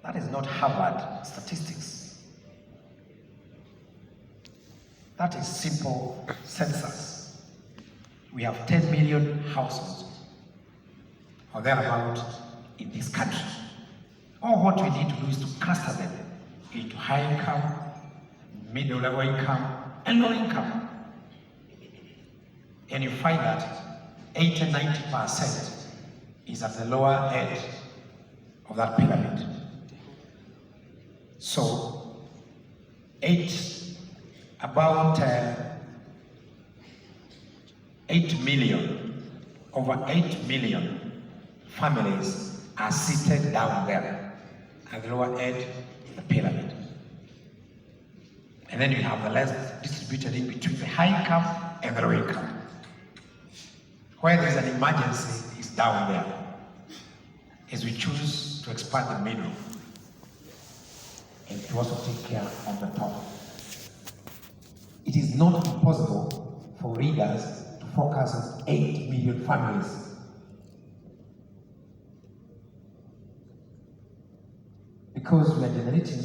That is not Harvard statistics. That is simple census. We have 10 million households or thereabout in this country. All what we need to do is to cluster them into high income, middle level income, and low income. And you find that 80–90% is at the lower end of that pyramid. So, about 8 million, over 8 million families are seated down there at the lower end of the pyramid. And then you have the less distributed in between the high income and the low income. Where there's an emergency is down there, as we choose to expand the middle and to also take care of the top. It is not impossible for readers to focus on 8 million families. Because we are generating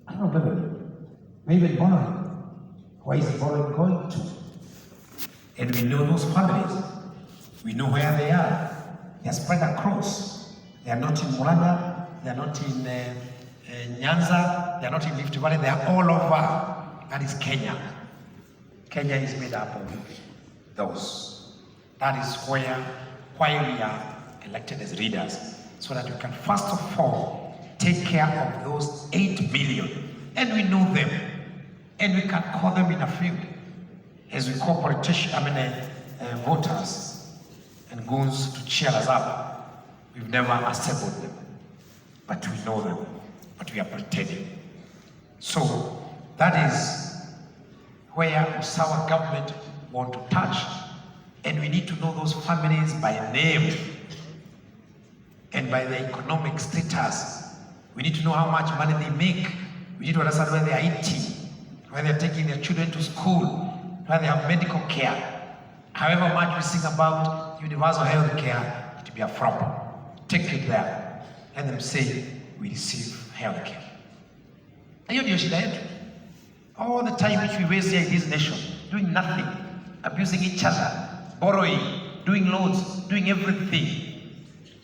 a lot of revenue. We're even borrowing. Where is the borrowing going to? And we know those families. We know where they are. They are spread across. They are not in Mwangi, they are not in Nyanza, they are not in Rift Valley, they are all over. That is Kenya. Kenya is made up of those. That is why we are elected as leaders, so that we can first of all take care of those 8 million. And we know them. And we can call them in a field. As we call politicians, voters and goons to cheer us up. We've never assembled them. But we know them. But we are pretending. So that is where Usawa government want to touch. And we need to know those families by name and by their economic status. We need to know how much money they make. We need to understand where they are eating, where they are taking their children to school, where they have medical care. However much we sing about universal health care, it will be a problem. Take it there. Let them say, we receive health care. And you know, all the time which we waste here in this nation, doing nothing, abusing each other, borrowing, doing loans, doing everything.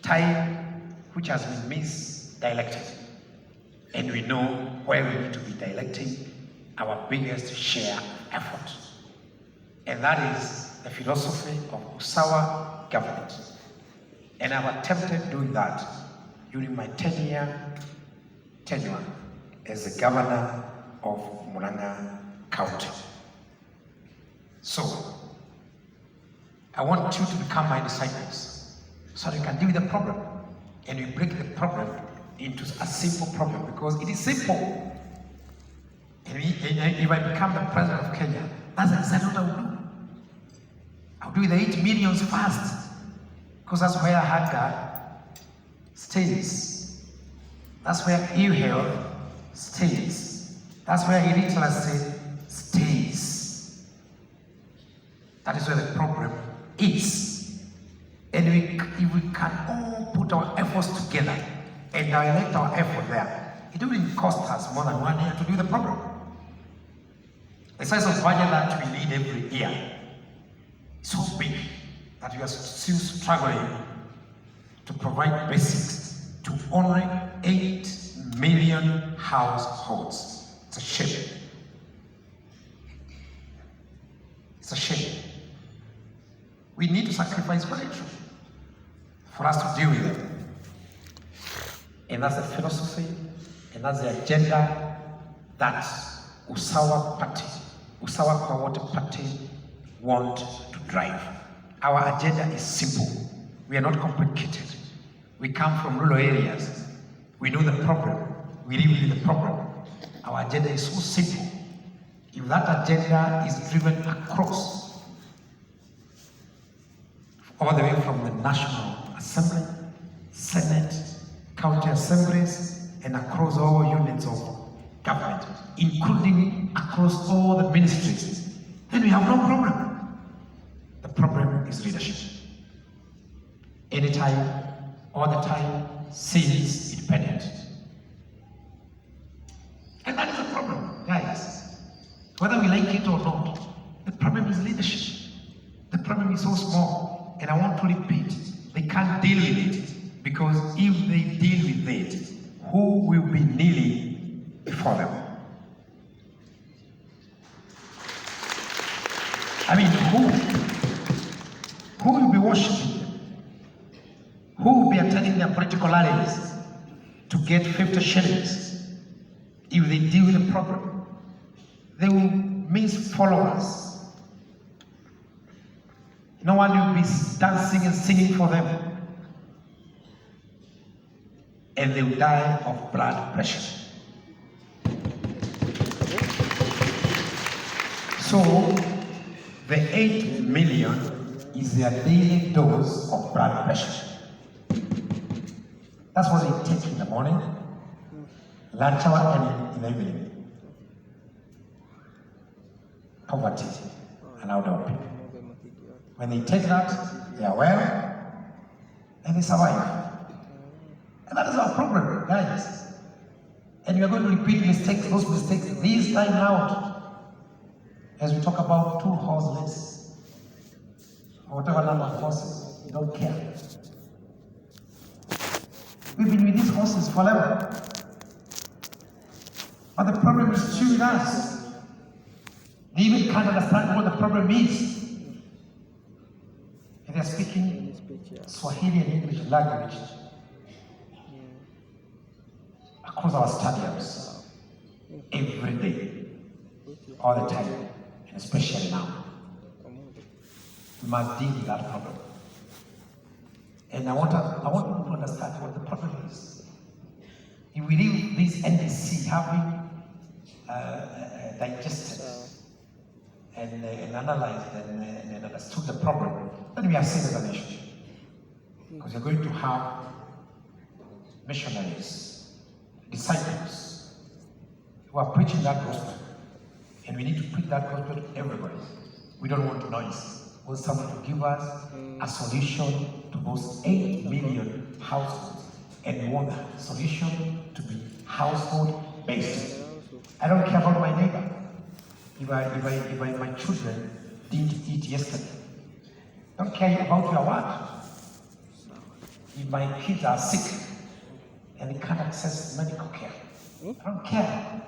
Time which has been misdirected. And we know where we need to be directing our biggest share of effort. And that is the philosophy of Usawa government. And I've attempted doing that during my 10-year tenure as the governor of Mwangi County. So, I want you to become my disciples so that you can deal with the problem. And we break the problem into a simple problem, because it is simple. And if I become the president of Kenya, that's exactly what I will do. I'll do the 8 million first, because that's where hunger stays. That's where ill health stays. That's where illiteracy stays. That is where the problem is. And if we can all put our efforts together and direct our effort there, it wouldn't cost us more than 1 year to do the problem. The size of budget that we need every year is so big that we are still struggling to provide basics to only 8 million households. It's a shame. It's a shame. We need to sacrifice potential for us to deal with it. And that's the philosophy, and that's the agenda that Usawa Party, Usawa Cohort Party want to drive. Our agenda is simple. We are not complicated. We come from rural areas. We know the problem. We live with the problem. Our agenda is so simple. If that agenda is driven across, all the way from the National Assembly, Senate, county assemblies, and across all units of government, including across all the ministries, then we have no problem. The problem is leadership. Anytime, all the time, seize independent. like it or not, the problem is leadership. The problem is so small, and I want to repeat, they can't deal with it, because if they deal with it, who will be kneeling before them? I mean, who will be worshiping them? Who will be attending their political rallies to get 50 shillings if they deal with the problem? They will miss followers. No one will be dancing and singing for them. And they will die of blood pressure. So, the 8 million is their daily dose of blood pressure. That's what they take in the morning, lunch hour, and in the evening. Poverty and outdoor people. When they take that, they are well, and they survive. And that is our problem, guys. And we are going to repeat mistakes, those mistakes, this time out, as we talk about 2 horseless, or whatever number of horses, we don't care. We've been with these horses forever. But the problem is still with us. They even can't understand what the problem is. And they're speaking Swahili and English language across our stadiums every day, all the time, and especially now. We must deal with that problem. And I want people to understand what the problem is. If we leave this NDC having digested and analyzed and understood the problem, then we have seen as a nation. Because you're going to have missionaries, disciples, who are preaching that gospel. And we need to preach that gospel to everybody. We don't want noise. We want someone to give us a solution to those 8 million households. And we want that solution to be household-based. I don't care about my neighbor. If my children didn't eat yesterday, I don't care about your wife. If my kids are sick and they can't access medical care, I don't care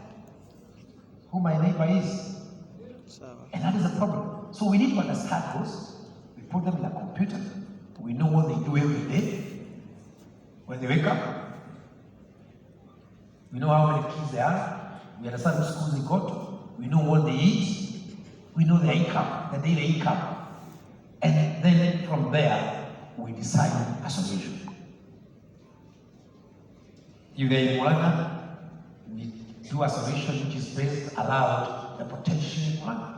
who my neighbor is. And that is the problem. So we need to understand those. We put them in a computer. We know what they do every day. When they wake up, we know how many kids there are. We understand which schools they go to. We know what they eat. We know their income, the daily income. And then from there, we decide a solution. If they're in Mwangi, we do a solution which is based around the potential in Mwangi.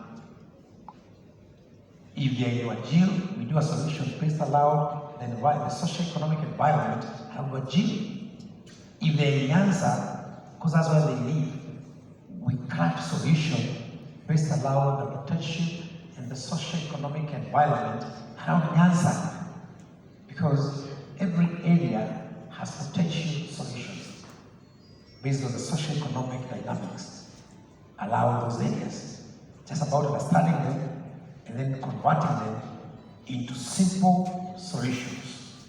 If they're in Wajir, we do a solution based around the socio-economic environment around Wajir. If they're in Nyanza, because that's where they live, we craft solution based around the potential and the socio-economic environment around Nyanza. Because every area has potential solutions based on the socio-economic dynamics around those areas. Just about understanding them and then converting them into simple solutions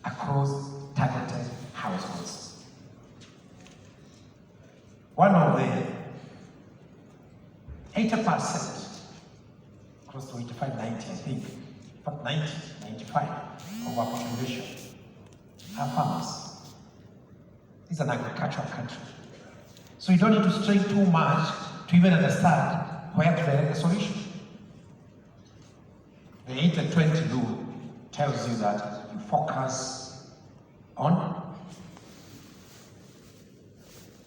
across targeted households. One of the 80%, close to 85, 90, I think, but 90, 95 of our population are farmers. It's an agricultural country. So you don't need to strain too much to even understand where to direct the solution. The 80-20 rule tells you that you focus on,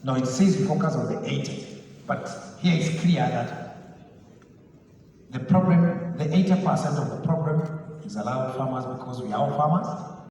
no, it says you focus on the 80, but here it's clear that the problem, the 80% of the problem is allowed farmers because we are all farmers.